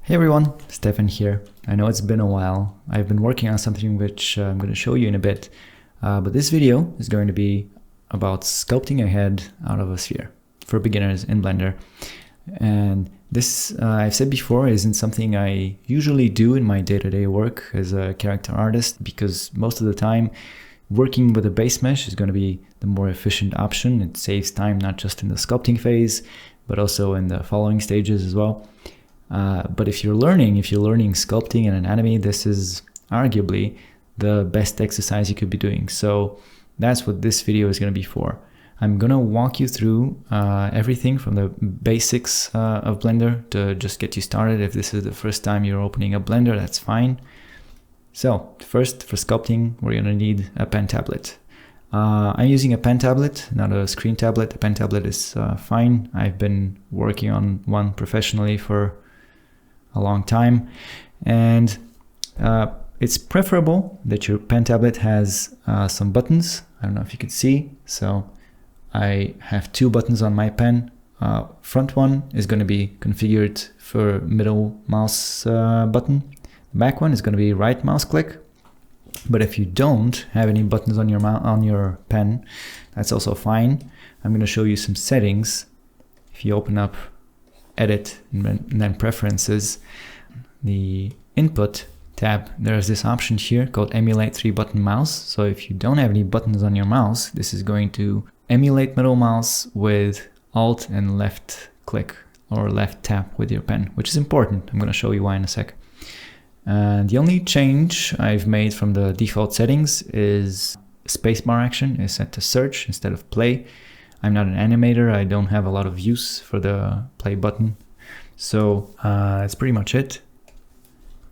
Hey everyone, Stefan here. I know it's been a while. I've been working on something which I'm going to show you in a bit, but this video is going to be about sculpting a head out of a sphere for beginners in Blender. And this, I've said before, isn't something I usually do in my day-to-day work as a character artist, because most of the time working with a base mesh is going to be the more efficient option. It saves time not just in the sculpting phase, but also in the following stages as well. But if you're learning sculpting and anatomy, this is arguably the best exercise you could be doing. So that's what this video is going to be for. I'm going to walk you through everything from the basics of Blender to just get you started. If this is the first time you're opening up Blender, that's fine. So first, for sculpting, we're going to need a pen tablet. I'm using a pen tablet, not a screen tablet. A pen tablet is fine. I've been working on one professionally for a long time, and it's preferable that your pen tablet has some buttons. I don't know if you can see. So I have two buttons on my pen. Front one is going to be configured for middle mouse button. The back one is going to be right mouse click. But if you don't have any buttons on your pen, that's also fine. I'm going to show you some settings. If you open up Edit and then Preferences, the Input tab, there's this option here called Emulate 3-button mouse. So if you don't have any buttons on your mouse, this is going to emulate middle mouse with Alt and left click or left tap with your pen, which is important. I'm going to show you why in a sec. The only change I've made from the default settings is spacebar action is set to search instead of play. I'm not an animator. I don't have a lot of use for the play button. So that's pretty much it.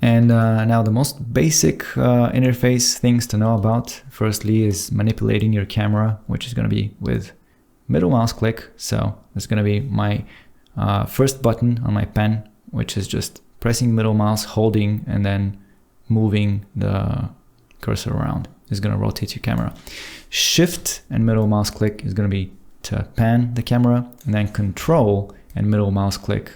And now the most basic interface things to know about, firstly, is manipulating your camera, which is going to be with middle mouse click. So it's going to be my first button on my pen, which is just pressing middle mouse, holding, and then moving the cursor around is going to rotate your camera. Shift and middle mouse click is going to be to pan the camera, and then Control and middle mouse click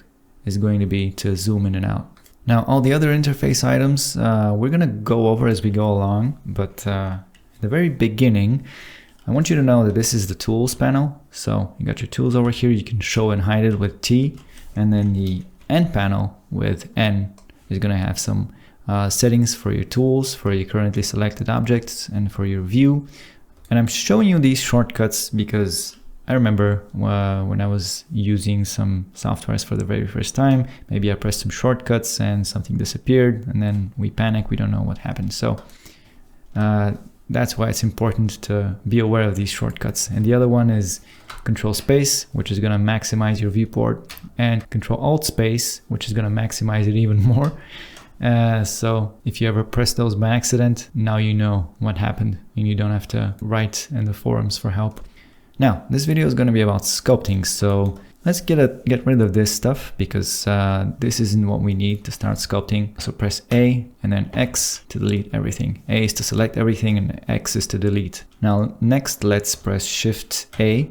is going to be to zoom in and out. Now, all the other interface items we're going to go over as we go along, but at the very beginning, I want you to know that this is the Tools panel. So you got your tools over here. You can show and hide it with T, and then the N panel with N is going to have some settings for your tools, for your currently selected objects, and for your view. And I'm showing you these shortcuts because I remember when I was using some softwares for the very first time, maybe I pressed some shortcuts and something disappeared, and then we panic, we don't know what happened. So that's why it's important to be aware of these shortcuts. And the other one is Control Space, which is going to maximize your viewport, and Control Alt Space, which is going to maximize it even more. So if you ever press those by accident, now you know what happened and you don't have to write in the forums for help. Now, this video is going to be about sculpting, so let's get rid of this stuff because this isn't what we need to start sculpting. So press A and then X to delete everything. A is to select everything and X is to delete. Now, next, let's press Shift A,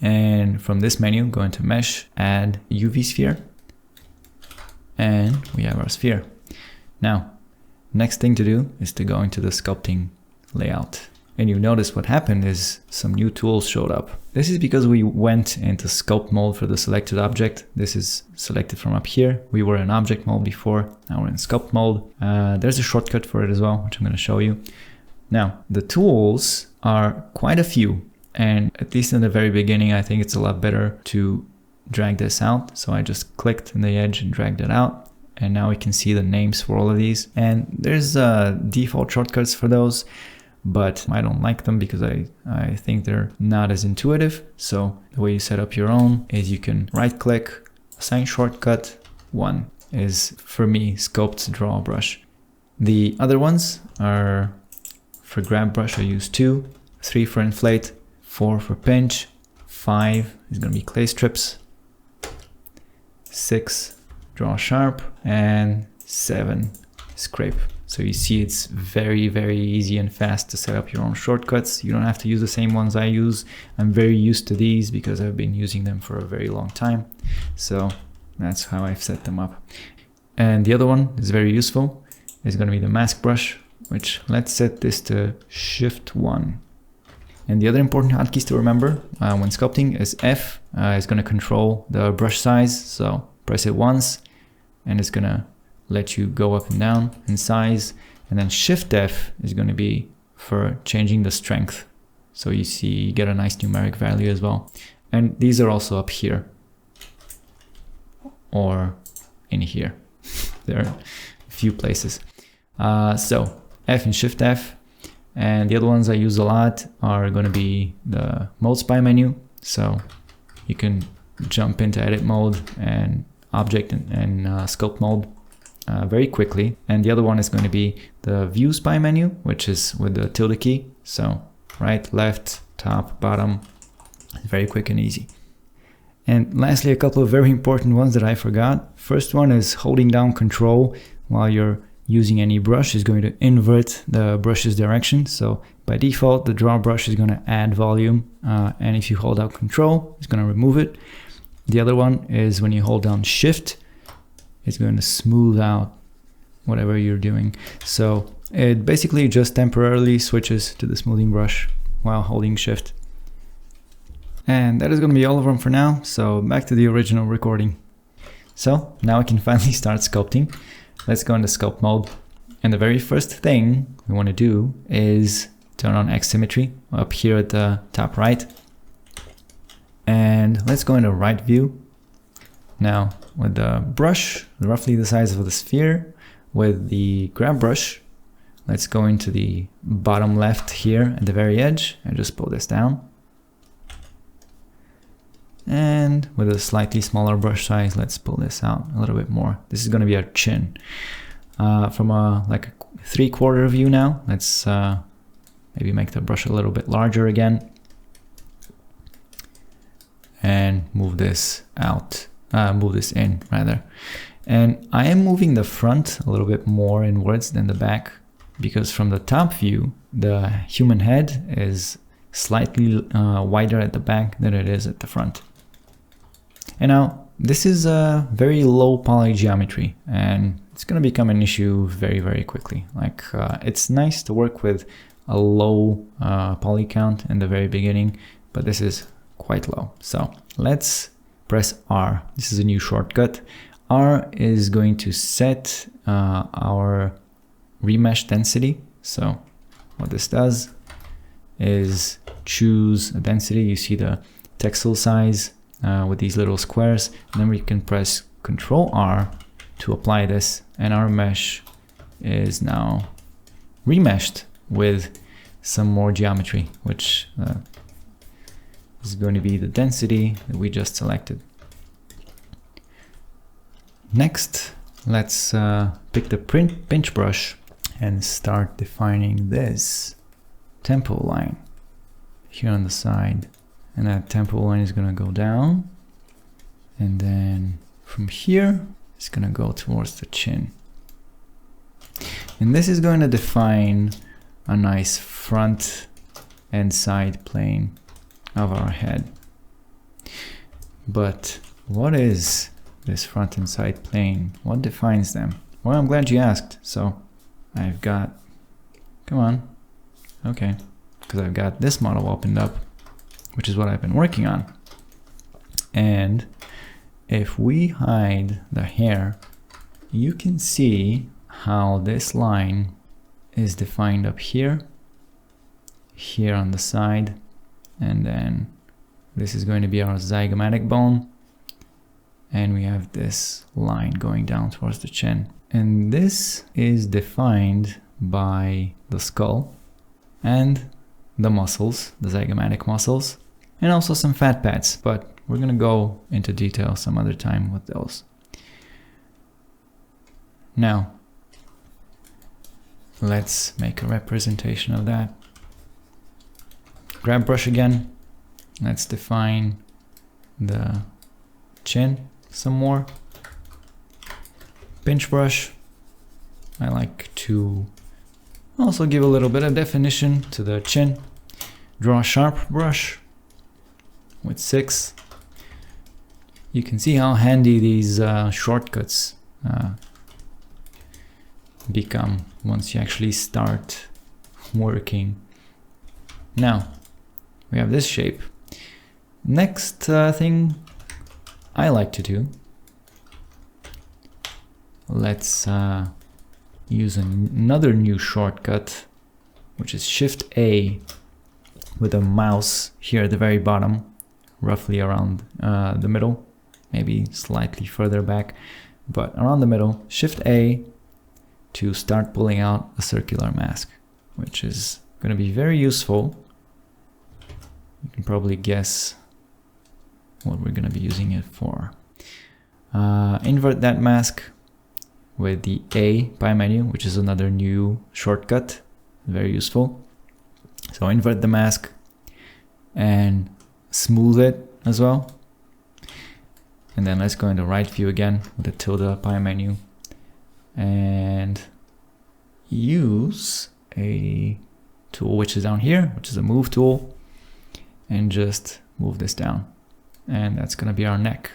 and from this menu, go into Mesh, add UV sphere, and we have our sphere. Now, next thing to do is to go into the sculpting layout. And you notice what happened is some new tools showed up. This is because we went into sculpt mode for the selected object. This is selected from up here. We were in object mode before, now we're in sculpt mode. There's a shortcut for it as well, which I'm going to show you. Now, the tools are quite a few, and at least in the very beginning, I think it's a lot better to drag this out. So I just clicked in the edge and dragged it out. And now we can see the names for all of these. And there's default shortcuts for those, but I don't like them because I think they're not as intuitive. So the way you set up your own is you can right click, assign shortcut. One is, for me, Sculpt Draw Brush. The other ones are for grab brush, I use 2, 3 for inflate, 4 for pinch, 5 is going to be clay strips, 6 draw sharp, and 7 scrape. So you see it's very, very easy and fast to set up your own shortcuts. You don't have to use the same ones I use. I'm very used to these because I've been using them for a very long time. So that's how I've set them up. And the other one is very useful. It's going to be the mask brush, which let's set this to Shift 1. And the other important hotkeys to remember when sculpting is F is going to control the brush size. So press it once and it's going to let you go up and down in size. And then Shift F is going to be for changing the strength. So you see, you get a nice numeric value as well. And these are also up here or in here. There are a few places. So F and Shift F. And the other ones I use a lot are going to be the mode spy menu. So you can jump into edit mode and object and sculpt mode very quickly. And the other one is going to be the view spy menu, which is with the tilde key. So right, left, top, bottom, very quick and easy. And lastly, a couple of very important ones that I forgot. First one is holding down Control while you're using any brush is going to invert the brush's direction. So by default, the draw brush is going to add volume. And if you hold out Control, it's going to remove it. The other one is when you hold down Shift, it's going to smooth out whatever you're doing. So it basically just temporarily switches to the smoothing brush while holding Shift. And that is going to be all of them for now. So back to the original recording. So now I can finally start sculpting. Let's go into sculpt mode. And the very first thing we want to do is turn on X symmetry up here at the top right. And let's go into right view. Now with the brush, roughly the size of the sphere, with the grab brush, let's go into the bottom left here at the very edge and just pull this down. And with a slightly smaller brush size, let's pull this out a little bit more. This is going to be our chin. From like a 3/4 view now, let's maybe make the brush a little bit larger again. And move this out, move this in rather. And I am moving the front a little bit more inwards than the back, because from the top view, the human head is slightly wider at the back than it is at the front. And now this is a very low poly geometry, and it's going to become an issue very, very quickly. Like it's nice to work with a low poly count in the very beginning, but this is quite low. So let's press R. This is a new shortcut. R is going to set our remesh density. So what this does is choose a density. You see the texel size with these little squares, and then we can press Control R to apply this, and our mesh is now remeshed with some more geometry, which is going to be the density that we just selected. Next, let's pick the pinch brush and start defining this tempo line here on the side. And that tempo line is going to go down. And then from here, it's going to go towards the chin. And this is going to define a nice front and side plane of our head. But what is this front and side plane? What defines them? Well, I'm glad you asked. So I've got, come on, okay, because I've got this model opened up, which is what I've been working on. And if we hide the hair, you can see how this line is defined up here, here on the side, and then this is going to be our zygomatic bone, and we have this line going down towards the chin. And this is defined by the skull and the muscles, the zygomatic muscles, and also some fat pads, but we're going to go into detail some other time with those. Now, let's make a representation of that. Grab brush again. Let's define the chin some more. Pinch brush. I like to also give a little bit of definition to the chin. Draw sharp brush with 6. You can see how handy these shortcuts become once you actually start working. Now we have this shape. Next thing I like to do, let's use another new shortcut, which is Shift A with a mouse here at the very bottom, roughly around the middle, maybe slightly further back, but around the middle. Shift A to start pulling out a circular mask, which is going to be very useful. You can probably guess what we're going to be using it for. Invert that mask with the A by menu, which is another new shortcut, very useful. So invert the mask and smooth it as well. And then let's go into right view again with the tilde by menu and use a tool which is down here, which is a move tool, and just move this down. And that's going to be our neck.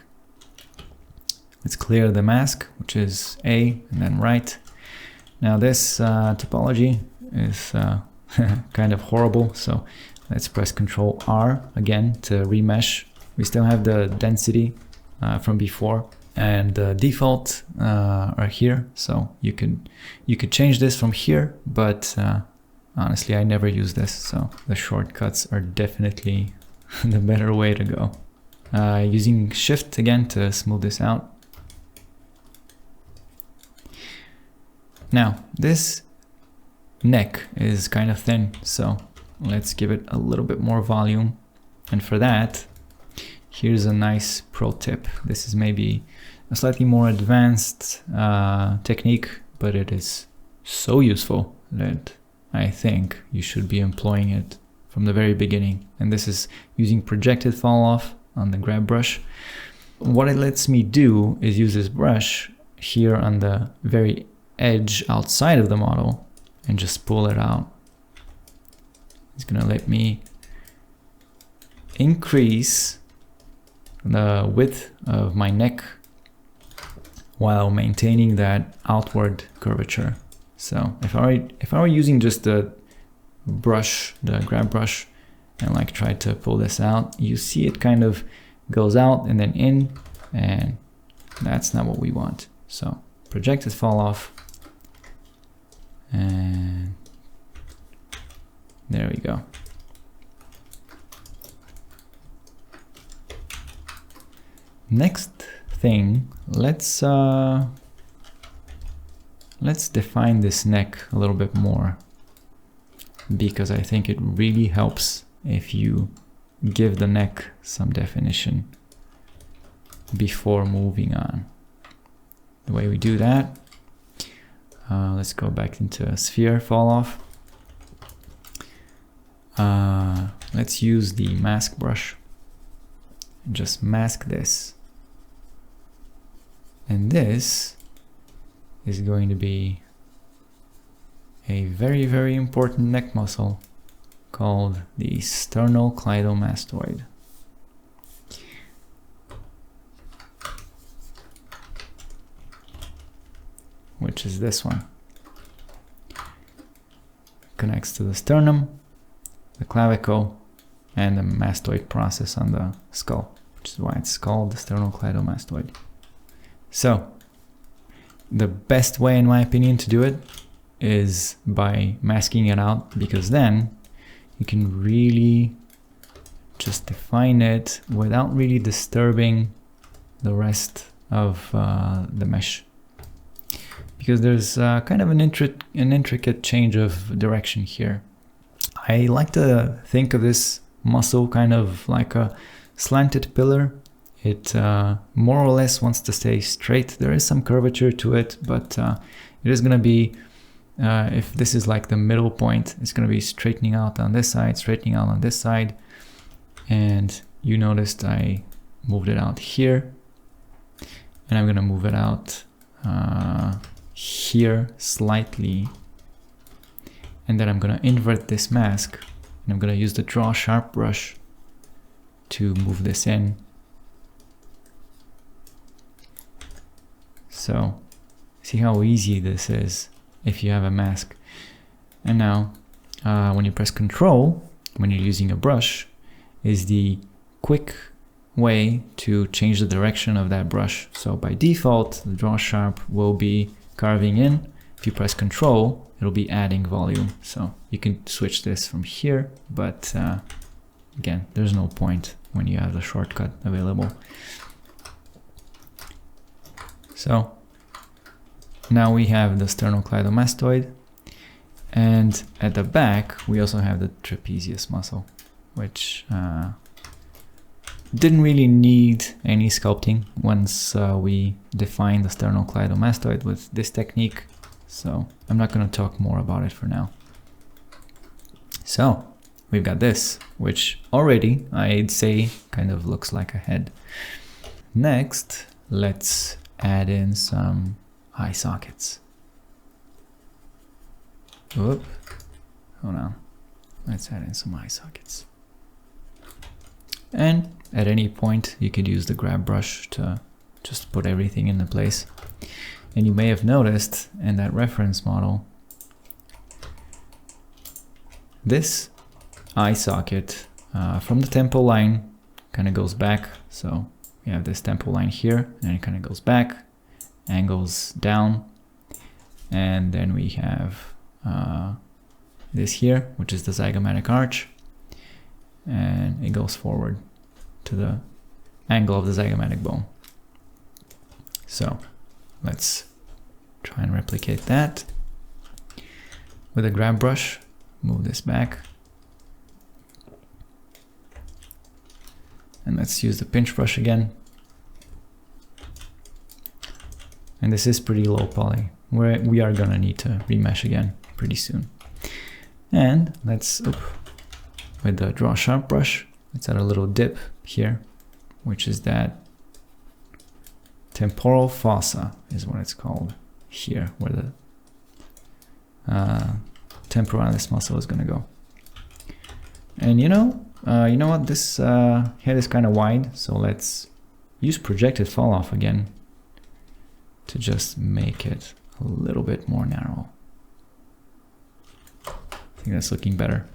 Let's clear the mask, which is A and then right. Now this topology is kind of horrible, so let's press Ctrl R again to remesh. We still have the density from before, and the default are here, so you could change this from here, but honestly I never use this, so the shortcuts are definitely the better way to go. Using Shift again to smooth this out. Now this neck is kind of thin, so let's give it a little bit more volume, and for that here's a nice pro tip. This is maybe a slightly more advanced technique, but it is so useful that I think you should be employing it from the very beginning. And this is using projected fall off on the grab brush. What it lets me do is use this brush here on the very edge outside of the model and just pull it out. It's gonna let me increase the width of my neck while maintaining that outward curvature. So if I were using just the brush, the grab brush, and like try to pull this out, you see it kind of goes out and then in, and that's not what we want. So projected fall off, and there we go. Next thing, let's define this neck a little bit more, because I think it really helps if you give the neck some definition before moving on. The way we do that, let's go back into sphere fall off. Let's use the mask brush and just mask this. And this is going to be a very, very important neck muscle called the sternocleidomastoid. Which is this one. Connects to the sternum, the clavicle, and the mastoid process on the skull, which is why it's called the sternocleidomastoid. So the best way, in my opinion, to do it is by masking it out, because then you can really just define it without really disturbing the rest of the mesh. Because there's kind of an intricate change of direction here. I like to think of this muscle kind of like a slanted pillar. It more or less wants to stay straight. There is some curvature to it, but it is going to be, if this is like the middle point, it's going to be straightening out on this side, straightening out on this side. And you noticed I moved it out here, and I'm going to move it out here slightly. And then I'm going to invert this mask, and I'm going to use the draw sharp brush to move this in. So see how easy this is if you have a mask. And now when you press Control, when you're using a brush, is the quick way to change the direction of that brush. So by default, the draw sharp will be carving in. If you press Control, it'll be adding volume. So you can switch this from here, but again, there's no point when you have the shortcut available. So now we have the sternocleidomastoid, and at the back we also have the trapezius muscle, which didn't really need any sculpting once we defined the sternocleidomastoid with this technique. So I'm not going to talk more about it for now. So we've got this, which already I'd say kind of looks like a head. Next, let's add in some eye sockets. Whoop. Hold on. Let's add in some eye sockets. And at any point, you could use the grab brush to just put everything into place. And you may have noticed in that reference model, this eye socket from the temple line kind of goes back. So we have this temple line here, and it kind of goes back, angles down, and then we have this here, which is the zygomatic arch, and it goes forward to the angle of the zygomatic bone. So let's try and replicate that with a grab brush. Move this back, and let's use the pinch brush again. And this is pretty low poly, where we are gonna need to remesh again pretty soon. And let's, with the draw sharp brush, let's add a little dip here, which is that temporal fossa is what it's called here, where the temporalis muscle is gonna go. And you know what, this head is kind of wide, so let's use projected fall off again to just make it a little bit more narrow. I think that's looking better.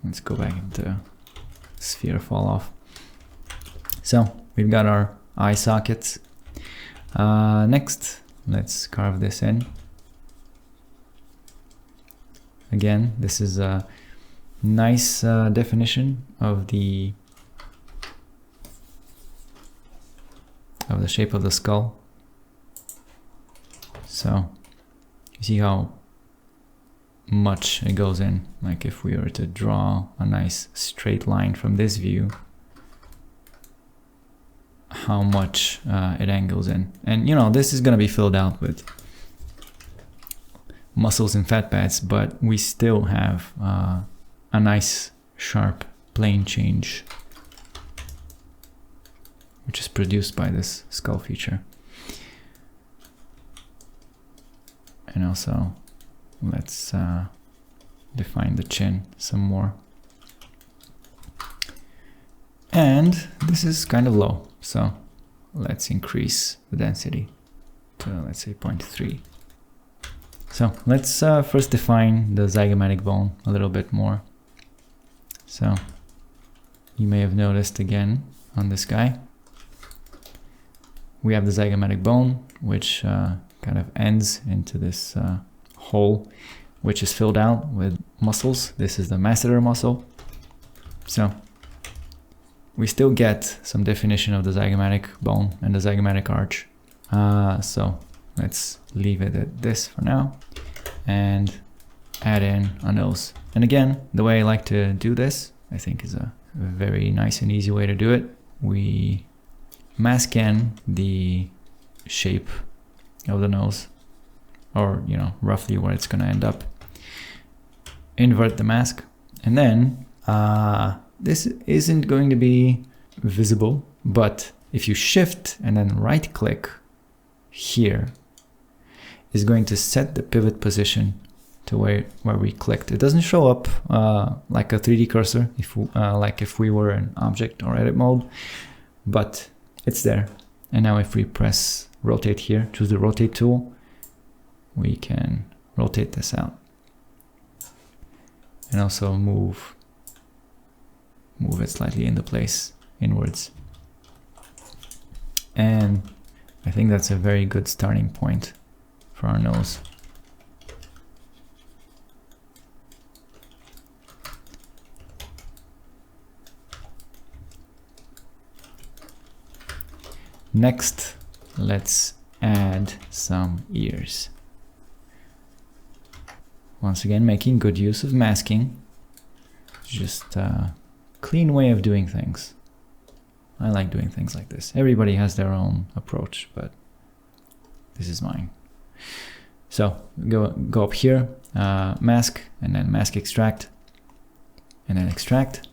Let's go back into sphere fall off. So we've got our eye sockets. Next, let's carve this in. Again, this is a nice definition of the shape of the skull. So you see how much it goes in. Like if we were to draw a nice straight line from this view, how much it angles in. And you know, this is going to be filled out with muscles and fat pads, but we still have a nice sharp plane change, which is produced by this skull feature. And also let's define the chin some more. And this is kind of low, so let's increase the density to, let's say, 0.3. So let's first define the zygomatic bone a little bit more. So you may have noticed again on this guy, we have the zygomatic bone, which kind of ends into this hole, which is filled out with muscles. This is the masseter muscle. So we still get some definition of the zygomatic bone and the zygomatic arch. So let's leave it at this for now and add in a nose. And again, the way I like to do this, I think, is a very nice and easy way to do it. We mask in the shape of the nose, or you know, roughly where it's going to end up. Invert the mask, and then this isn't going to be visible, but if you shift and then right click here, is going to set the pivot position to where we clicked. It doesn't show up like a 3D cursor, like if we were in object or edit mode, but it's there. And now if we press rotate here, choose the rotate tool, we can rotate this out and also move it slightly into place inwards. And I think that's a very good starting point for our nose. Next, let's add some ears. Once again, making good use of masking. Just a clean way of doing things. I like doing things like this. Everybody has their own approach, but this is mine. So go up here, mask, and then mask extract, and then extract.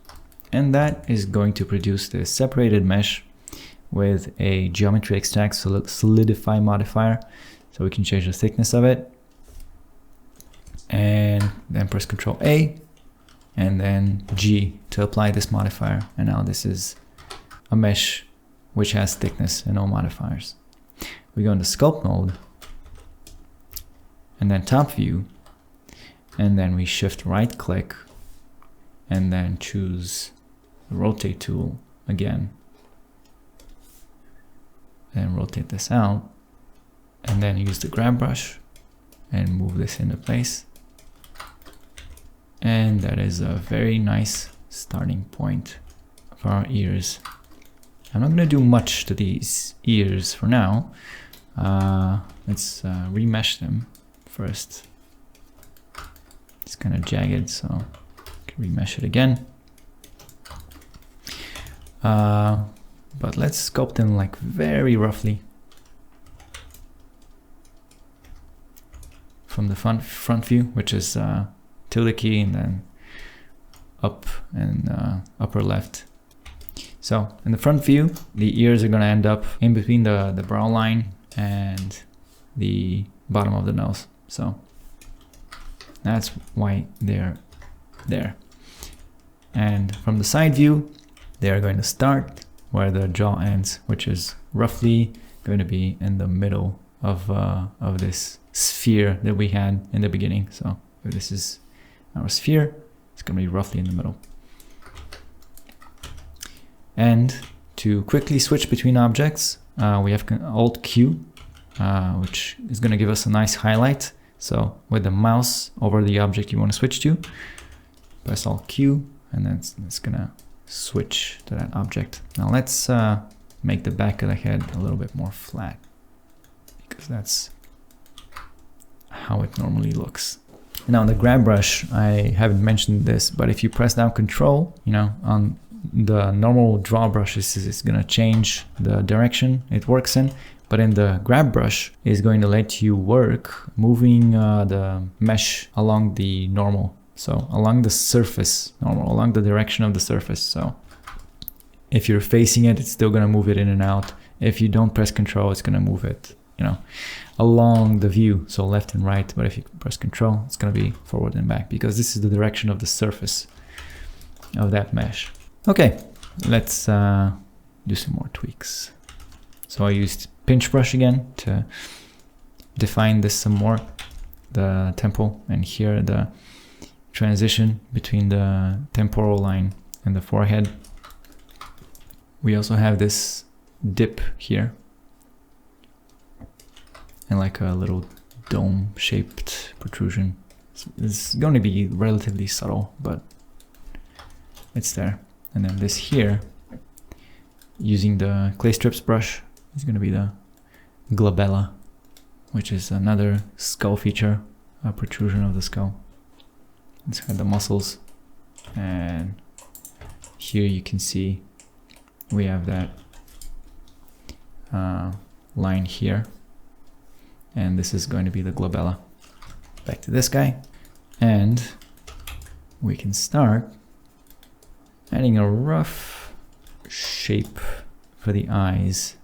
And that is going to produce this separated mesh with a geometry extract solidify modifier. So we can change the thickness of it. And then press Ctrl A and then G to apply this modifier. And now this is a mesh which has thickness and no modifiers. We go into sculpt mode and then top view, and then we shift right click and then choose the rotate tool again and rotate this out, and then use the grab brush and move this into place. And that is a very nice starting point for our ears. I'm not going to do much to these ears for now. Let's remesh them first. It's kind of jagged, so I can remesh it again. But let's sculpt them like very roughly from the front view, which is tilde key and then up and upper left. So in the front view, the ears are going to end up in between the brow line and the bottom of the nose. So that's why they're there. And from the side view, they're going to start where the jaw ends, which is roughly going to be in the middle of this sphere that we had in the beginning. So if this is our sphere, it's going to be roughly in the middle. And to quickly switch between objects, we have Alt Q, which is going to give us a nice highlight. So with the mouse over the object you want to switch to, press Alt Q, and then it's going to switch to that object. Now let's make the back of the head a little bit more flat, because that's how it normally looks. Now on the grab brush, I haven't mentioned this, but if you press down Control, on the normal draw brushes, it's going to change the direction it works in, but in the grab brush is going to let you work moving the mesh along the normal, so along the surface, along the direction of the surface. So if you're facing it, it's still going to move it in and out. If you don't press Control, it's going to move it, along the view, so left and right. But if you press Control, it's going to be forward and back, because this is the direction of the surface of that mesh. Okay, let's do some more tweaks. So I used pinch brush again to define this some more, the temple, and here the transition between the temporal line and the forehead. We also have this dip here and like a little dome shaped protrusion. It's going to be relatively subtle, but it's there. And then this here, using the clay strips brush, is going to be the glabella, which is another skull feature, a protrusion of the skull. It's got the muscles, and here you can see we have that line here, and this is going to be the glabella. Back to this guy, and we can start adding a rough shape for the eyes,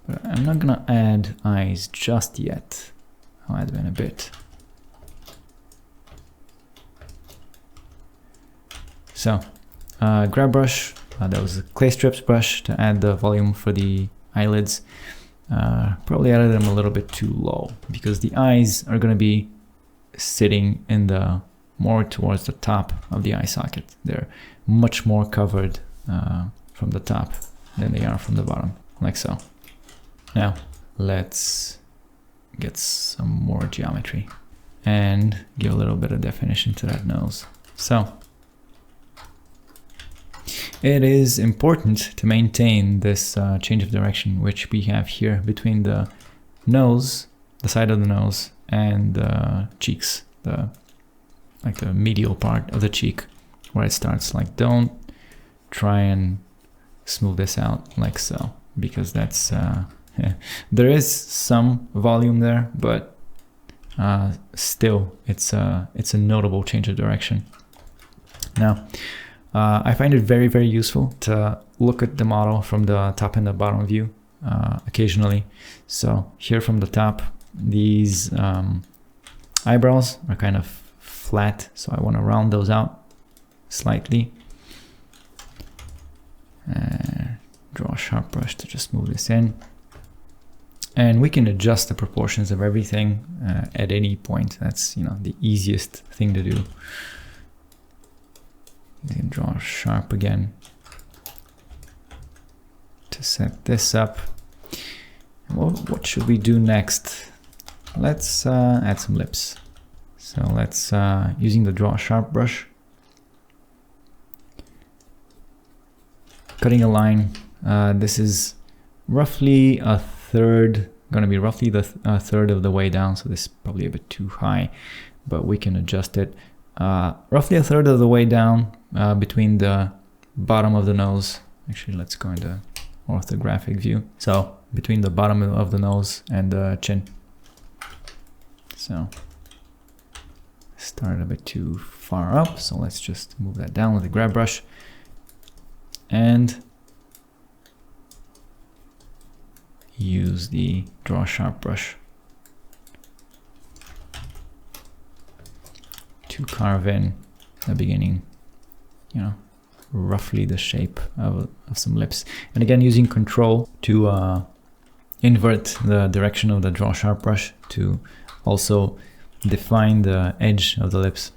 but I'm not gonna add eyes just yet. I'll add them in a bit. So grab brush, that was a clay strips brush to add the volume for the eyelids, probably added them a little bit too low because the eyes are going to be sitting in the more towards the top of the eye socket. They're much more covered from the top than they are from the bottom, like so. Now let's get some more geometry and give a little bit of definition to that nose. So it is important to maintain this change of direction, which we have here between the nose, the side of the nose, and the cheeks, like the medial part of the cheek where it starts. Like, don't try and smooth this out like so, because that's there is some volume there, but still it's a notable change of direction. Now I find it very, very useful to look at the model from the top and the bottom view occasionally. So here from the top, these eyebrows are kind of flat, so I want to round those out slightly. Draw a sharp brush to just move this in. And we can adjust the proportions of everything at any point. That's, you know, the easiest thing to do. You can draw sharp again to set this up. Well, what should we do next? Let's add some lips. So let's, using the draw sharp brush, cutting a line. This is roughly a third, gonna be roughly the third of the way down. So this is probably a bit too high, but we can adjust it. Roughly a third of the way down between the bottom of the nose. Actually, let's go into orthographic view. So between the bottom of the nose and the chin. So started a bit too far up, so let's just move that down with the grab brush and use the draw sharp brush to carve in the beginning, you know, roughly the shape of some lips. And again, using control to invert the direction of the draw sharp brush to also define the edge of the lips.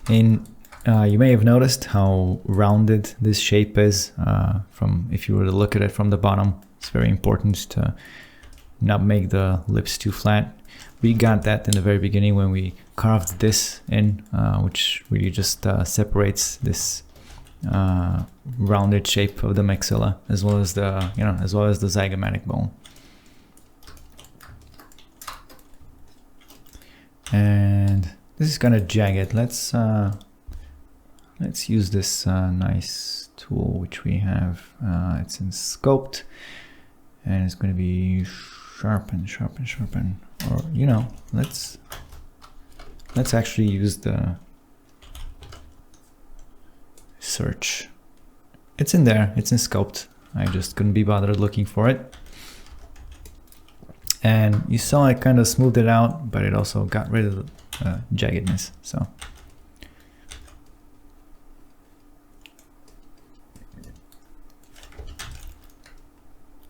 And you may have noticed how rounded this shape is from, if you were to look at it from the bottom. It's very important to not make the lips too flat. We got that in the very beginning when we carved this in, which really just separates this rounded shape of the maxilla, as well as the, you know, as well as the zygomatic bone. And this is kind of jagged. Let's use this nice tool which we have. It's in Sculpt, and it's going to be sharpen, sharpen, sharpen. Or, you know, let's actually use the search. It's in there. It's in Sculpt. I just couldn't be bothered looking for it. And you saw I kind of smoothed it out, but it also got rid of the jaggedness. So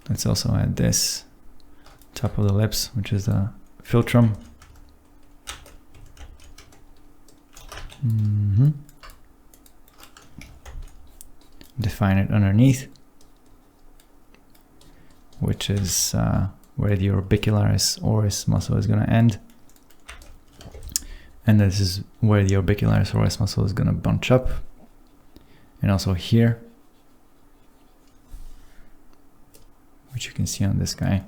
let's also add this top of the lips, which is the philtrum. Define it underneath, which is where the orbicularis oris muscle is going to end. And this is where the orbicularis oris muscle is going to bunch up. And also here, which you can see on this guy.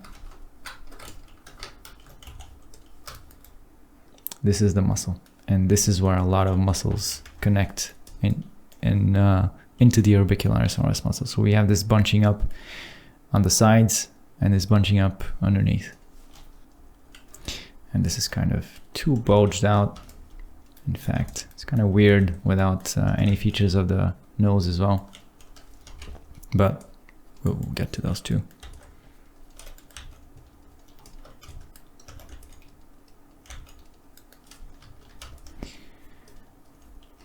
This is the muscle, and this is where a lot of muscles connect into the orbicularis oris muscle. So we have this bunching up on the sides and this bunching up underneath. And this is kind of too bulged out. In fact, it's kind of weird without any features of the nose as well. But we'll get to those too.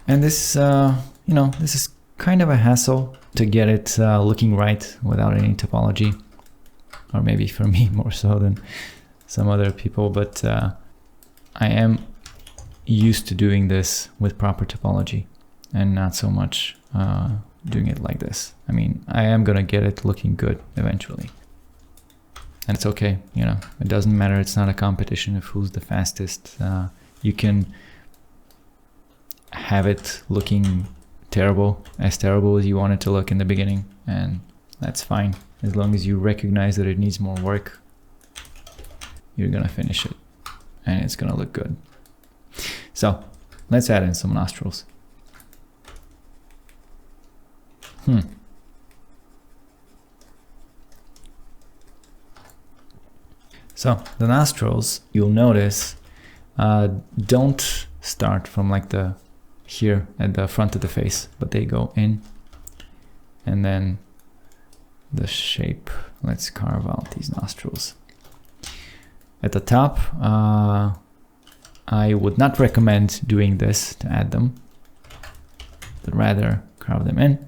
And this, you know, this is kind of a hassle to get it looking right without any topology, or maybe for me more so than some other people, but I am used to doing this with proper topology and not so much doing it like this. I mean, I am gonna get it looking good eventually. And it's okay, you know, it doesn't matter. It's not a competition of who's the fastest. You can have it looking terrible as you want it to look in the beginning, and that's fine. As long as you recognize that it needs more work, you're gonna finish it and it's gonna look good. So let's add in some nostrils. So the nostrils, you'll notice, don't start from like the here at the front of the face, but they go in, and then the shape. Let's carve out these nostrils. At the top, I would not recommend doing this to add them, but rather carve them in.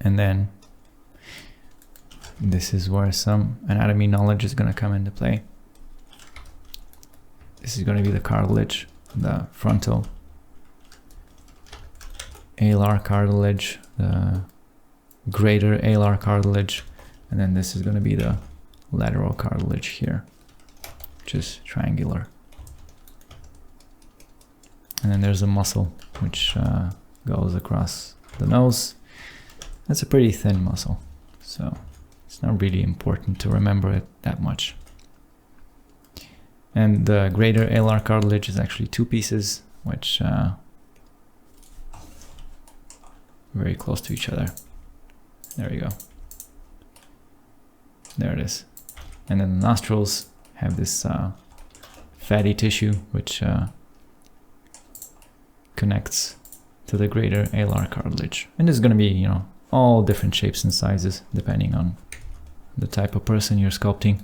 And then this is where some anatomy knowledge is going to come into play. This is going to be the cartilage, the frontal alar cartilage, the greater alar cartilage, and then this is going to be the lateral cartilage here, which is triangular. And then there's a muscle which goes across the nose. That's a pretty thin muscle, so it's not really important to remember it that much. And the greater alar cartilage is actually two pieces, which very close to each other. There we go. There it is. And then the nostrils have this fatty tissue which connects to the greater alar cartilage. And there's going to be, you know, all different shapes and sizes depending on the type of person you're sculpting.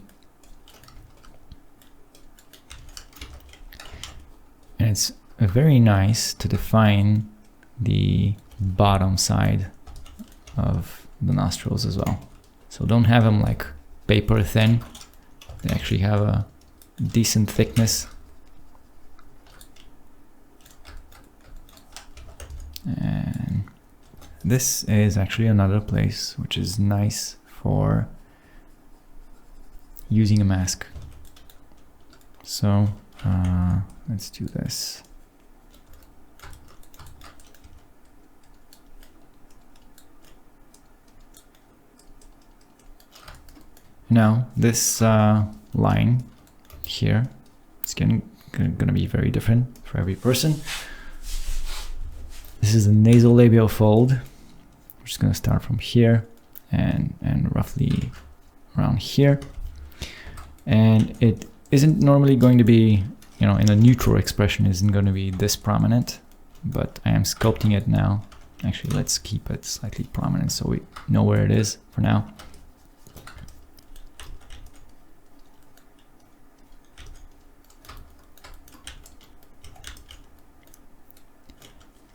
And it's very nice to define the bottom side of the nostrils as well. So don't have them like paper thin. They actually have a decent thickness. And this is actually another place which is nice for using a mask. So let's do this. Now this line here, it's gonna be very different for every person. This is a nasolabial fold. We're just gonna start from here and roughly around here. And it isn't normally going to be, you know, in a neutral expression isn't going to be this prominent, but I am sculpting it now. Actually, let's keep it slightly prominent so we know where it is for now.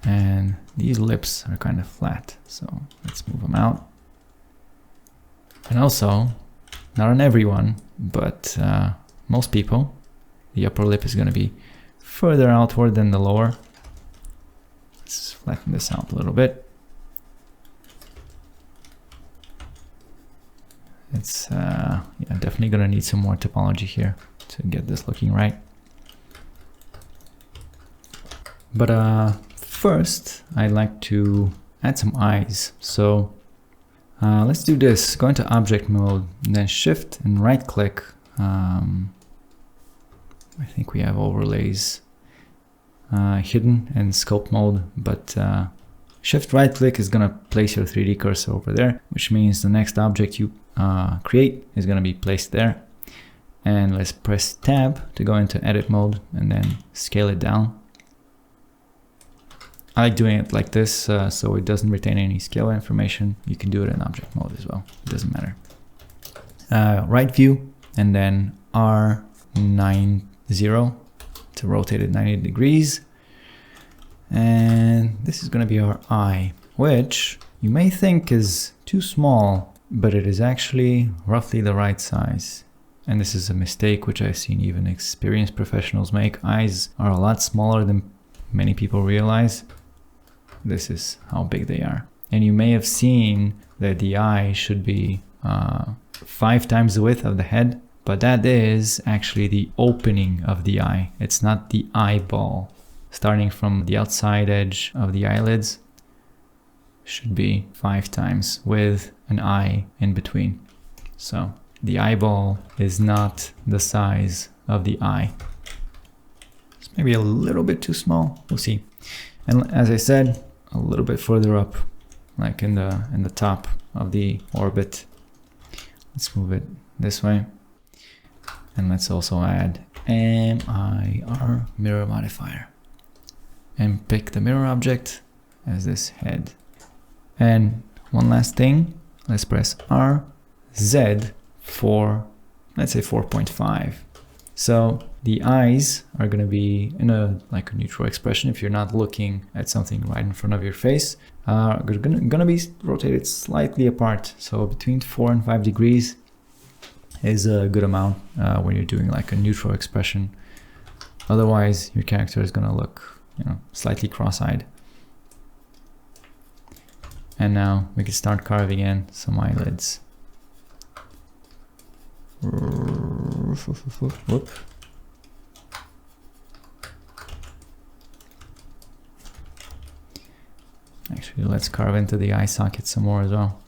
And these lips are kind of flat, so let's move them out. And also, not on everyone, but most people, the upper lip is going to be further outward than the lower. Let's flatten this out a little bit. It's yeah, definitely going to need some more topology here to get this looking right. But first, I'd like to add some eyes. So let's do this. Go into object mode, and then shift and right click. I think we have overlays hidden in sculpt mode, but shift right click is going to place your 3D cursor over there, which means the next object you create is going to be placed there. And let's press tab to go into edit mode and then scale it down. I like doing it like this so it doesn't retain any scale information. You can do it in object mode as well, it doesn't matter. Right view and then R90 to rotate it 90 degrees. And this is going to be our eye, which you may think is too small, but it is actually roughly the right size. And this is a mistake which I've seen even experienced professionals make. Eyes are a lot smaller than many people realize. This is how big they are. And you may have seen that the eye should be 5 times the width of the head, but that is actually the opening of the eye. It's not the eyeball. Starting from the outside edge of the eyelids should be 5 times with an eye in between. So the eyeball is not the size of the eye. It's maybe a little bit too small. We'll see. And as I said, a little bit further up, like in the top of the orbit. Let's move it this way. And let's also add MIR mirror modifier. And pick the mirror object as this head. And one last thing, let's press RZ for, let's say 4.5. So the eyes are going to be in a neutral expression. If you're not looking at something right in front of your face, going to be rotated slightly apart. So between 4 and 5 degrees is a good amount when you're doing like a neutral expression. Otherwise, your character is going to look, slightly cross-eyed. And now we can start carving in some eyelids. Whoop. Actually, let's carve into the eye socket some more as well.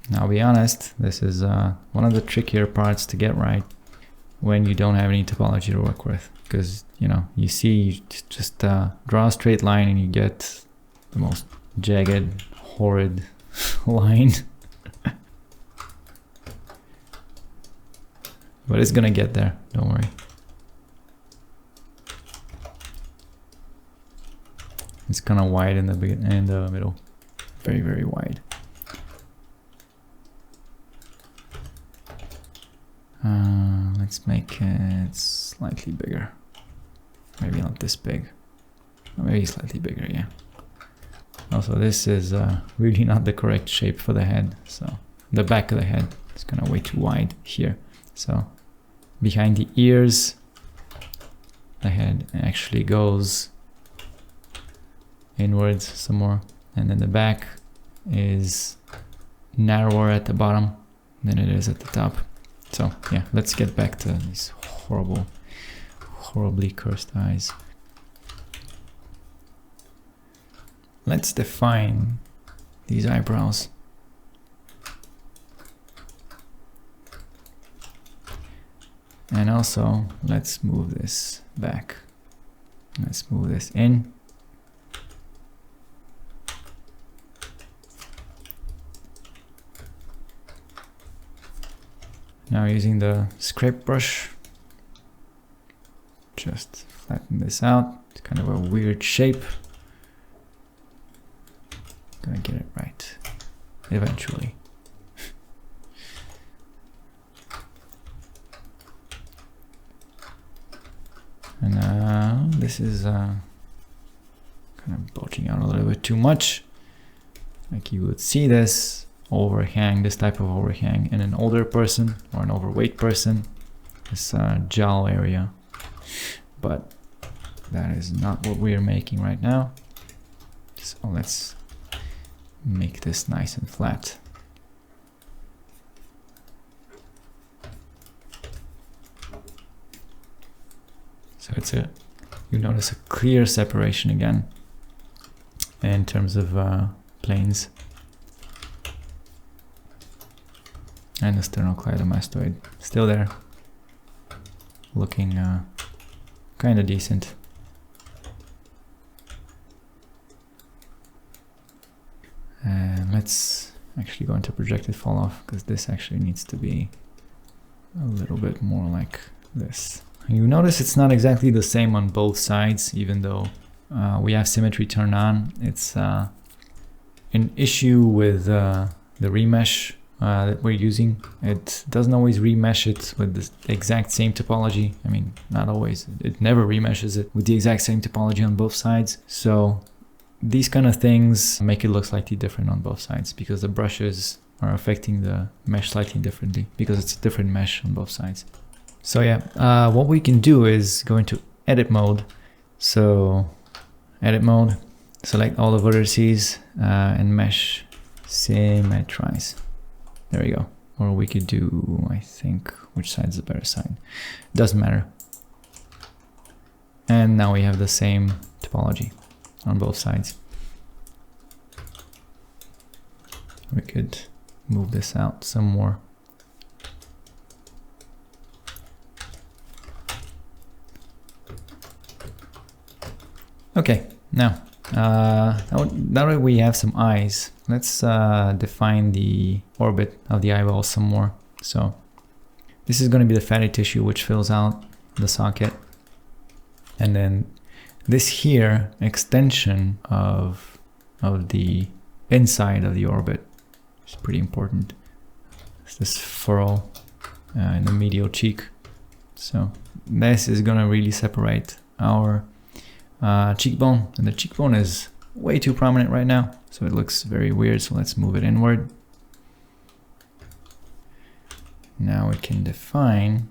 Now, I'll be honest, this is one of the trickier parts to get right when you don't have any topology to work with, because you see, just draw a straight line and you get the most jagged, horrid line. But it's gonna get there, don't worry. It's kind of wide in the middle, very, very wide. Let's make it slightly bigger. Maybe not this big. Or maybe slightly bigger, yeah. Also, this is really not the correct shape for the head. So the back of the head is kind of way too wide here. So behind the ears, the head actually goes inwards some more. And then the back is narrower at the bottom than it is at the top. So yeah, let's get back to these horribly cursed eyes. Let's define these eyebrows. And also, let's move this back. Let's move this in. Now using the scrape brush, just flatten this out. It's kind of a weird shape. Gonna get it right eventually. And now this is kind of bulging out a little bit too much. Like you would see this overhang, this type of overhang in an older person or an overweight person, this jowl area. But that is not what we are making right now. So let's make this nice and flat. So it's you notice a clear separation again in terms of planes. And the sternocleidomastoid still there, looking kind of decent. And let's actually go into projected fall off, because this actually needs to be a little bit more like this. You notice it's not exactly the same on both sides, even though we have symmetry turned on. It's an issue with the remesh that we're using, it doesn't always remesh it with the exact same topology. I mean, not always. It never remeshes it with the exact same topology on both sides. So these kind of things make it look slightly different on both sides because the brushes are affecting the mesh slightly differently because it's a different mesh on both sides. So yeah, what we can do is go into edit mode. So edit mode, select all the vertices and mesh symmetrize. There we go. Or we could do, I think, which side is the better side. Doesn't matter. And now we have the same topology on both sides. We could move this out some more. Okay, now that we have some eyes, let's define the orbit of the eyeball some more. So this is going to be the fatty tissue which fills out the socket, and then this here extension of the inside of the orbit is pretty important. It's this furrow in the medial cheek. So this is going to really separate our cheekbone, and the cheekbone is way too prominent right now, so it looks very weird. So let's move it inward. Now we can define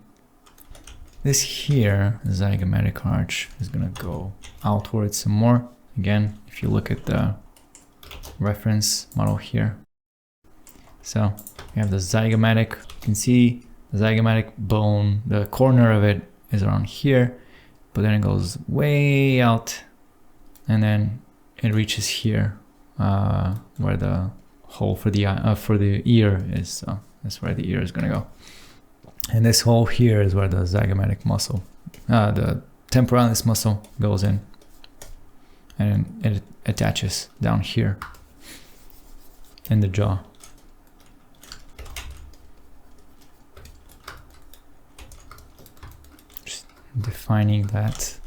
this here. Zygomatic arch is gonna go outwards some more. Again, if you look at the reference model here, so we have the zygomatic. You can see the zygomatic bone, the corner of it is around here, but then it goes way out and then it reaches here where the hole for the ear is. So that's where the ear is gonna go. And this hole here is where the zygomatic muscle, the temporalis muscle goes in, and it attaches down here in the jaw. Defining that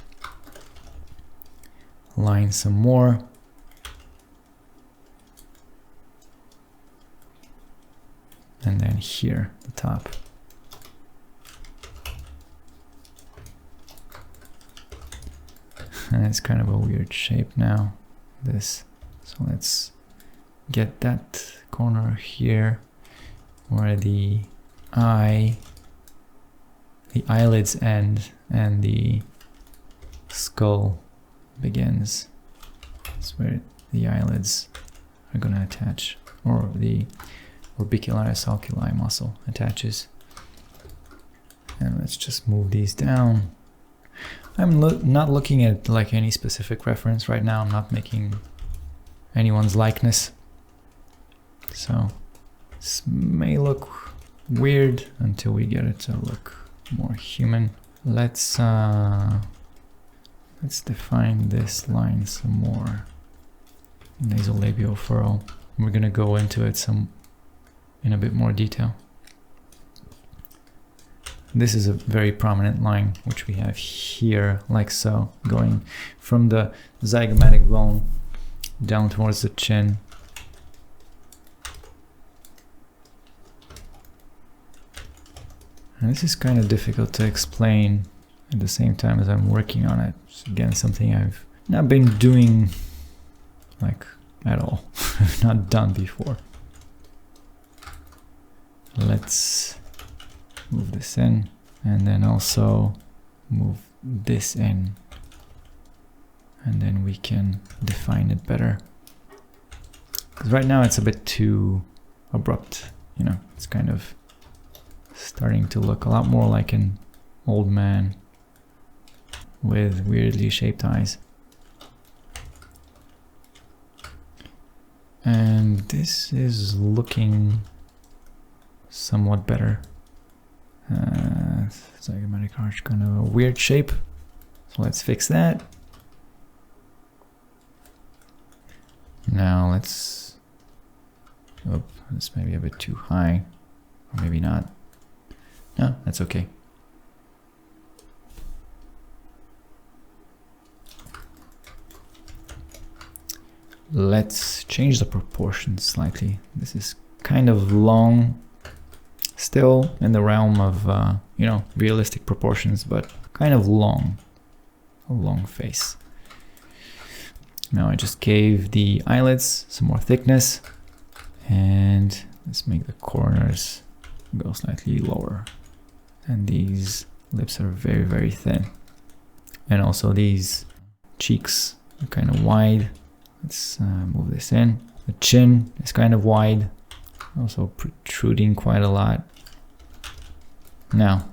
line some more. And then here, the top. And it's kind of a weird shape now, this. So let's get that corner here where the eyelids end and the skull begins. That's where the eyelids are gonna attach, or the orbicularis oculi muscle attaches. And let's just move these down. I'm not looking at like any specific reference right now. I'm not making anyone's likeness. So this may look weird until we get it to look more human. Let's define this line some more. Nasolabial furrow. We're gonna go into it in a bit more detail. This is a very prominent line which we have here, like so, going from the zygomatic bone down towards the chin. And this is kind of difficult to explain at the same time as I'm working on it. It's again something I've not been doing like at all. I've not done before. Let's move this in and then also move this in, and then we can define it better. Because right now it's a bit too abrupt, you know, it's kind of starting to look a lot more like an old man with weirdly shaped eyes. And this is looking somewhat better. Zygomatic arch, kind of a weird shape. So let's fix that. Now let's, oh, this may be a bit too high, or maybe not. No, that's okay. Let's change the proportions slightly. This is kind of long, still in the realm of, you know, realistic proportions, but kind of long, a long face. Now I just gave the eyelids some more thickness, and let's make the corners go slightly lower. And these lips are very, very thin. And also these cheeks are kind of wide. Let's move this in. The chin is kind of wide, also protruding quite a lot. Now,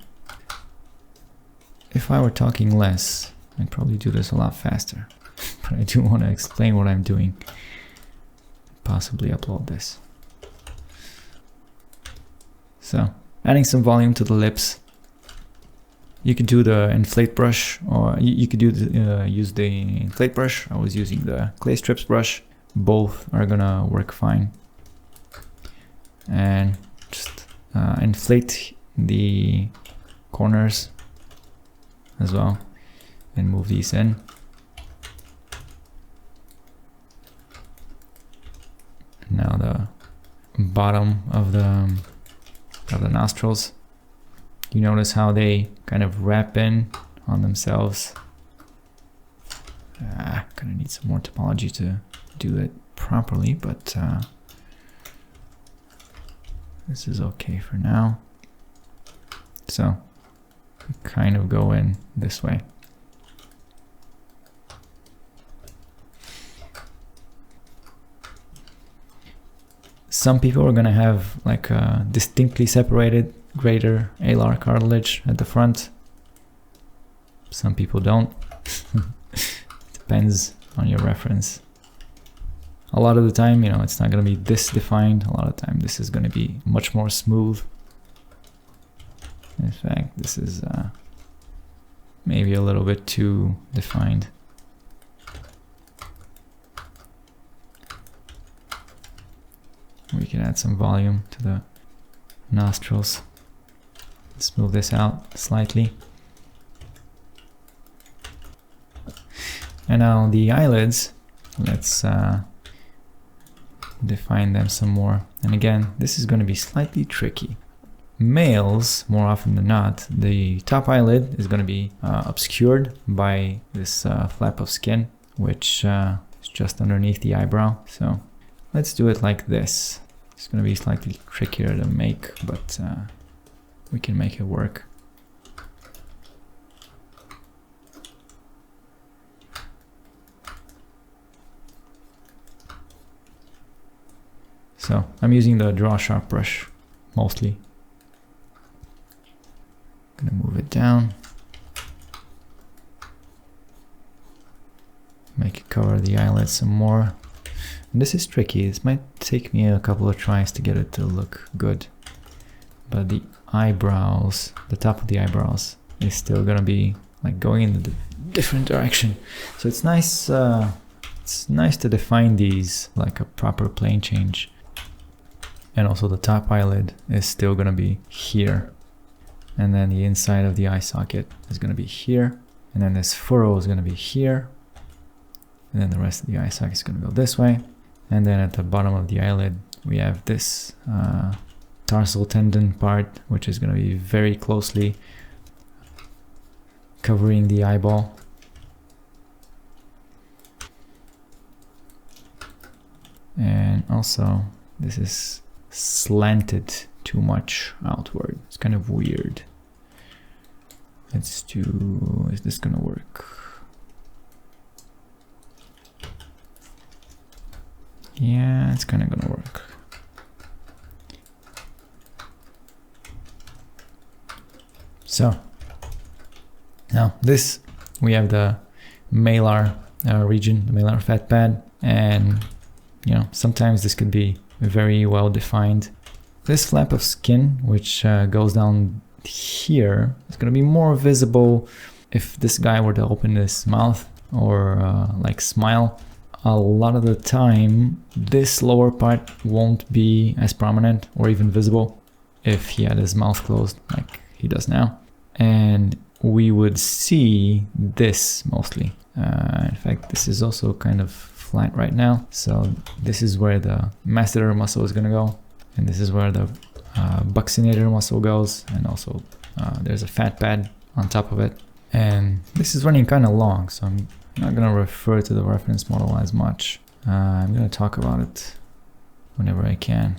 if I were talking less, I'd probably do this a lot faster. But I do want to explain what I'm doing. Possibly upload this. So, adding some volume to the lips. You could do the inflate brush, or you could use the inflate brush. I was using the clay strips brush. Both are gonna work fine. And just inflate the corners as well, and move these in. Now the bottom of the nostrils. You notice how they kind of wrap in on themselves. Gonna need some more topology to do it properly, but this is okay for now. So kind of go in this way. Some people are gonna have like a distinctly separated greater alar cartilage at the front. Some people don't. Depends on your reference. A lot of the time, you know, it's not going to be this defined. A lot of the time this is going to be much more smooth. In fact, this is maybe a little bit too defined. We can add some volume to the nostrils. Smooth this out slightly. And now the eyelids, let's define them some more. And again, this is going to be slightly tricky. Males, more often than not, the top eyelid is going to be obscured by this flap of skin, which is just underneath the eyebrow. So let's do it like this. It's going to be slightly trickier to make, but we can make it work. So I'm using the draw sharp brush mostly. Gonna move it down. Make it cover the eyelid some more. And this is tricky. This might take me a couple of tries to get it to look good. But the eyebrows, the top of the eyebrows is still gonna be like going in a different direction. So it's nice to define these like a proper plane change. And also the top eyelid is still gonna be here. And then the inside of the eye socket is gonna be here. And then this furrow is gonna be here. And then the rest of the eye socket is gonna go this way. And then at the bottom of the eyelid, we have this tarsal tendon part, which is going to be very closely covering the eyeball. And also, this is slanted too much outward. It's kind of weird. Let's do, is this going to work? Yeah, it's kind of gonna work. So now this, we have the malar region, the malar fat pad, and you know, sometimes this could be very well defined. This flap of skin, which goes down here, is gonna be more visible if this guy were to open his mouth or like smile. A lot of the time, this lower part won't be as prominent or even visible if he had his mouth closed like he does now. And we would see this mostly. In fact, this is also kind of flat right now. So this is where the masseter muscle is gonna go. and this is where the buccinator muscle goes, and also there's a fat pad on top of it. And this is running kind of long, so I'm not going to refer to the reference model as much. I'm going to talk about it whenever I can.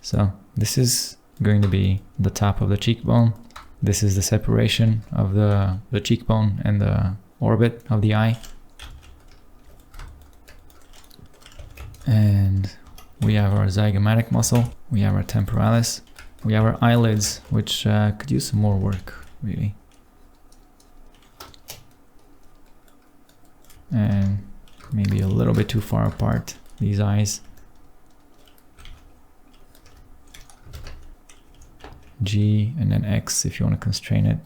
So this is going to be the top of the cheekbone. This is the separation of the cheekbone and the orbit of the eye. And we have our zygomatic muscle, we have our temporalis, we have our eyelids, which could use some more work, really. And maybe a little bit too far apart, these eyes. G and then X if you want to constrain it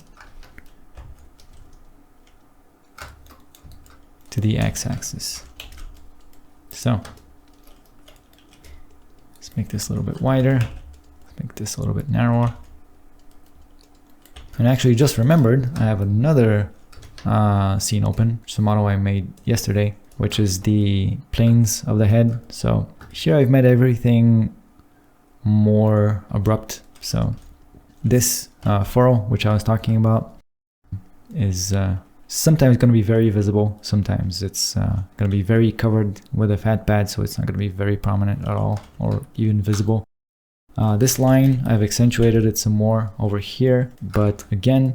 to the x-axis. So let's make this a little bit wider, let's make this a little bit narrower. And actually just remembered I have another scene open, which is a model I made yesterday, which is the planes of the head. So here I've made everything more abrupt. So this furrow, which I was talking about, is sometimes going to be very visible. Sometimes it's going to be very covered with a fat pad, so it's not going to be very prominent at all or even visible. This line, I've accentuated it some more over here, but again,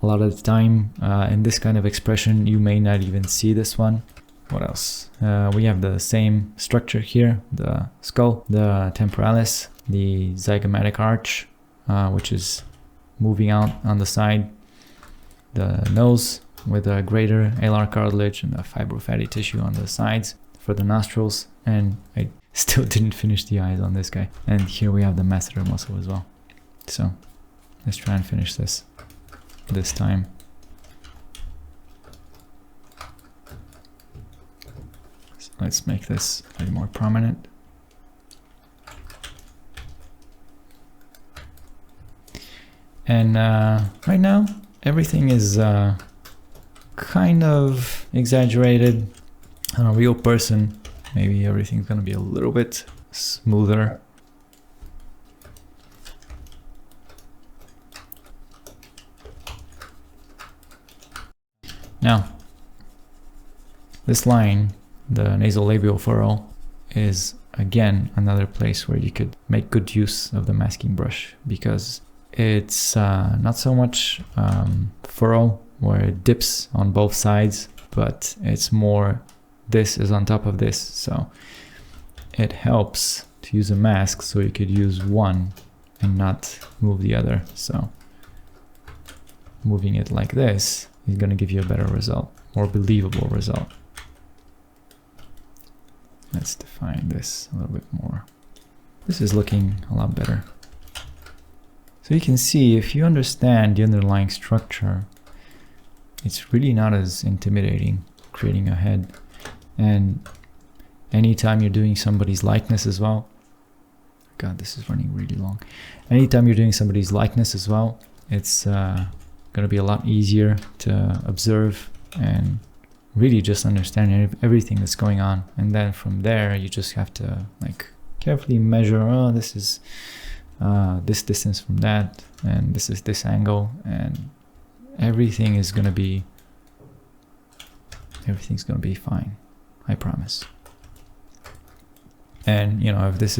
a lot of the time in this kind of expression, you may not even see this one. What else? We have the same structure here, the skull, the temporalis, the zygomatic arch, which is moving out on the side, the nose with a greater alar cartilage and the fibrofatty tissue on the sides for the nostrils, and I still didn't finish the eyes on this guy. And here we have the masseter muscle as well. So let's try and finish this time. So let's make this a little more prominent. And right now, everything is kind of exaggerated. On a real person, maybe everything's gonna be a little bit smoother. Now, this line, the nasolabial furrow, is again another place where you could make good use of the masking brush, because it's not so much furrow where it dips on both sides, but it's more this is on top of this, so it helps to use a mask so you could use one and not move the other. So moving it like this is going to give you a better result, more believable result. Let's define this a little bit more. This is looking a lot better. So you can see, if you understand the underlying structure, it's really not as intimidating creating a head. And anytime you're doing somebody's likeness as well, God, this is running really long. Anytime you're doing somebody's likeness as well, it's going to be a lot easier to observe and really just understand everything that's going on. And then from there, you just have to like carefully measure, oh, this is this distance from that, and this is this angle, and everything's gonna be fine, I promise. And you know, if this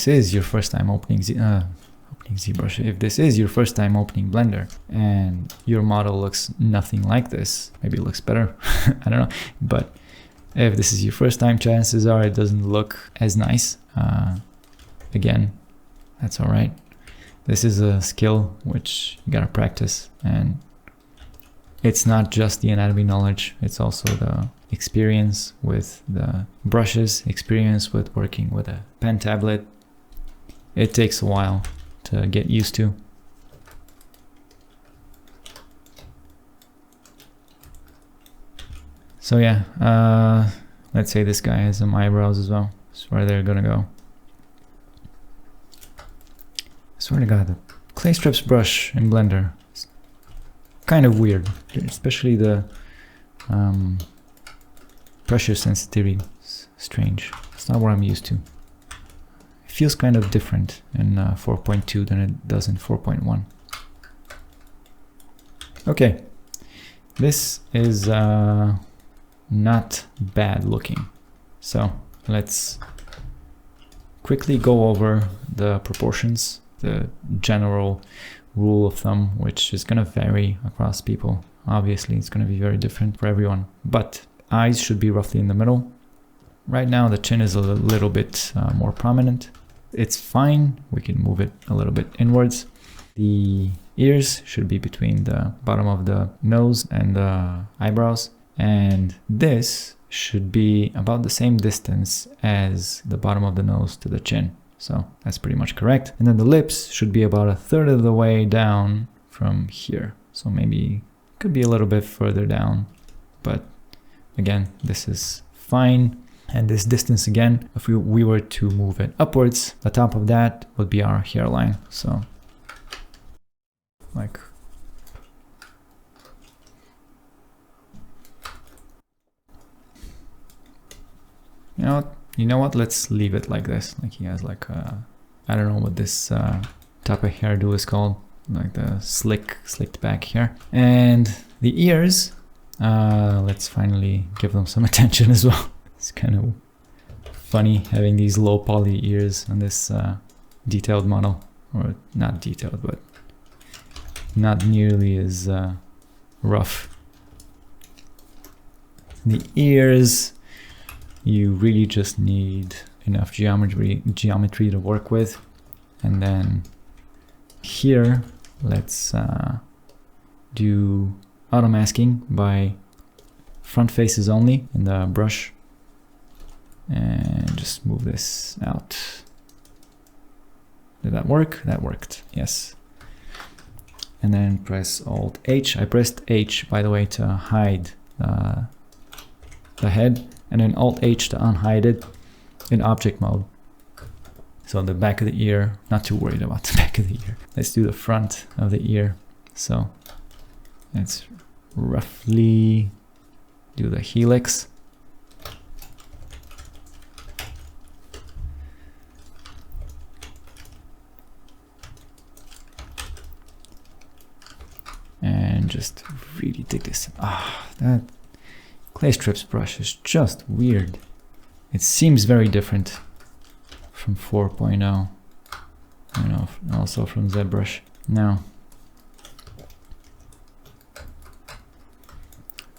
is your first time opening ZBrush, if this is your first time opening Blender and your model looks nothing like this, maybe it looks better, I don't know, but if this is your first time, chances are it doesn't look as nice. Again, that's all right. This is a skill which you gotta practice, and it's not just the anatomy knowledge, it's also the experience with the brushes, experience with working with a pen tablet. It takes a while to get used to. So yeah, let's say this guy has some eyebrows as well. That's where they're gonna go. I swear to God, the clay strips brush in Blender is kind of weird, especially the pressure sensitivity. It's strange. It's not what I'm used to. feels kind of different in 4.2 than it does in 4.1. Okay, this is not bad looking. So let's quickly go over the proportions, the general rule of thumb, which is going to vary across people. Obviously, it's going to be very different for everyone, but eyes should be roughly in the middle. Right now, the chin is a little bit more prominent. It's fine. We can move it a little bit inwards. The ears should be between the bottom of the nose and the eyebrows. And this should be about the same distance as the bottom of the nose to the chin. So that's pretty much correct. And then the lips should be about 1/3 of the way down from here. So maybe could be a little bit further down, but again, this is fine. And this distance again, if we were to move it upwards, the top of that would be our hairline. So like you know what, let's leave it like this. Like he has like I don't know what this type of hairdo is called, like the slicked back hair. And the ears, let's finally give them some attention as well. It's kind of funny having these low poly ears on this detailed model, or not detailed, but not nearly as rough. The ears, you really just need enough geometry to work with. And then here, let's do auto masking by front faces only in the brush. And just move this out. Did that work? That worked, yes. And then press Alt H. I pressed H, by the way, to hide the head, and then Alt H to unhide it in object mode. So the back of the ear, not too worried about the back of the ear. Let's do the front of the ear. So let's roughly do the helix. And just really dig this. That clay strips brush is just weird. It seems very different from 4.0. I know, also from ZBrush. Now,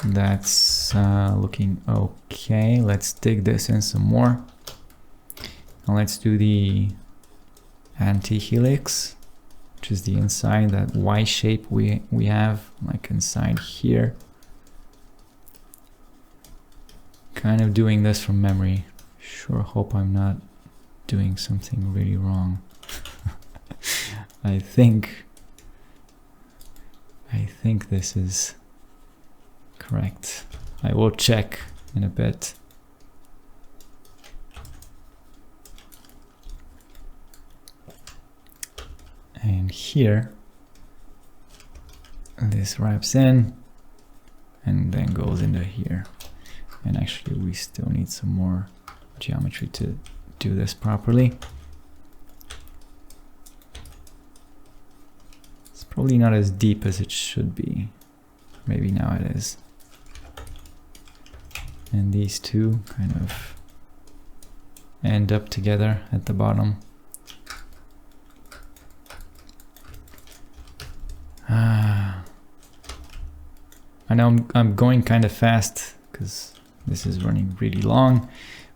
that's looking okay. Let's dig this in some more. Now let's do the anti-helix, which is the inside, that Y shape we have, like inside here. Kind of doing this from memory. Sure hope I'm not doing something really wrong. I think this is correct. I will check in a bit. And here, this wraps in and then goes into here. And actually we still need some more geometry to do this properly. It's probably not as deep as it should be. Maybe now it is. And these two kind of end up together at the bottom. I know I'm going kind of fast because this is running really long,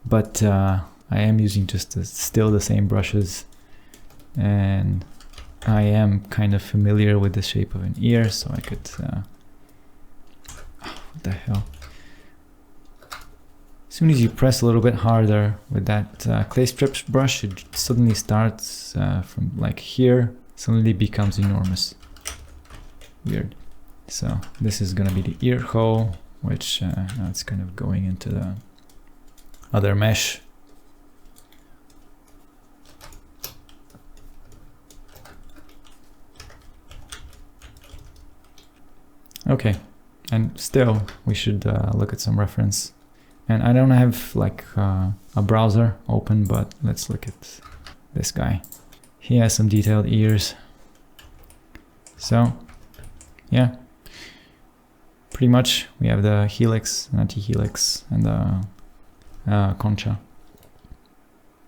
but I am using just still the same brushes, and I am kind of familiar with the shape of an ear, so I could what the hell. As soon as you press a little bit harder with that clay strips brush, it suddenly starts from like here, suddenly becomes enormous. Weird. So this is gonna be the ear hole, which now it's kind of going into the other mesh. Okay, and still we should look at some reference. And I don't have like a browser open, but let's look at this guy. He has some detailed ears. So yeah, pretty much we have the helix, anti-helix, and the concha.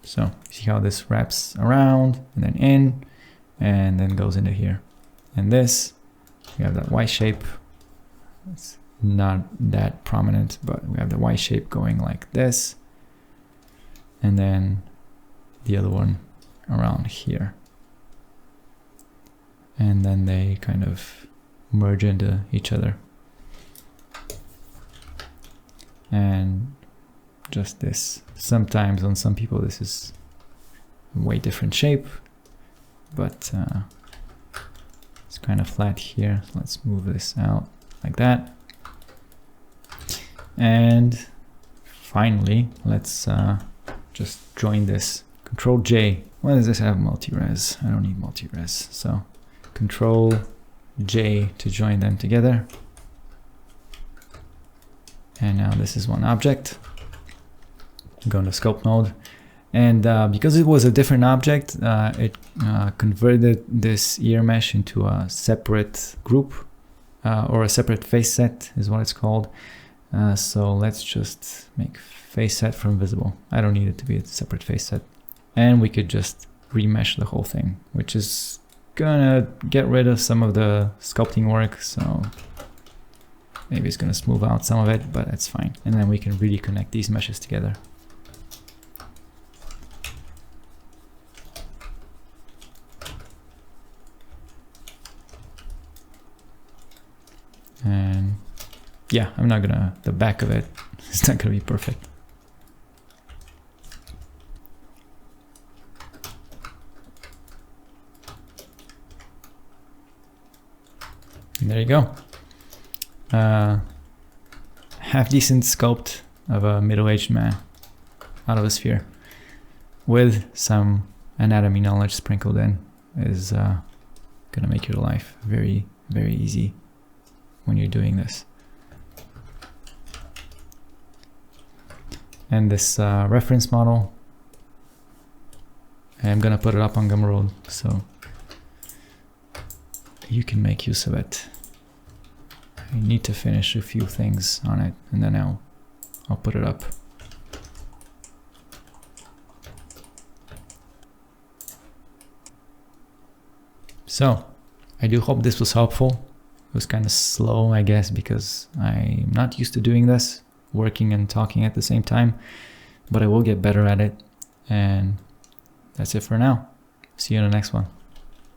So see how this wraps around and then in and then goes into here. And this, we have that Y shape. It's not that prominent, but we have the Y shape going like this. And then the other one around here. And then they kind of merge into each other. And just this. Sometimes on some people this is a way different shape, but it's kind of flat here. So let's move this out like that. And finally, let's just join this. Control J. Why does this have multi-res? I don't need multi-res. So Control J to join them together. And now this is one object. Go into sculpt mode. And because it was a different object, it converted this ear mesh into a separate group, or a separate face set is what it's called. So let's just make face set from visible. I don't need it to be a separate face set. And we could just remesh the whole thing, which is gonna get rid of some of the sculpting work. So maybe it's gonna smooth out some of it, but it's fine. And then we can really connect these meshes together. And yeah, I'm not gonna, the back of it, it's not gonna be perfect. And there you go. Half decent sculpt of a middle-aged man out of a sphere with some anatomy knowledge sprinkled in is gonna make your life very, very easy when you're doing this. And this reference model, I'm gonna put it up on Gumroad so you can make use of it. I need to finish a few things on it and then I'll put it up. So I do hope this was helpful. It was kind of slow, I guess, because I'm not used to doing this, working and talking at the same time, but I will get better at it. And that's it for now. See you in the next one.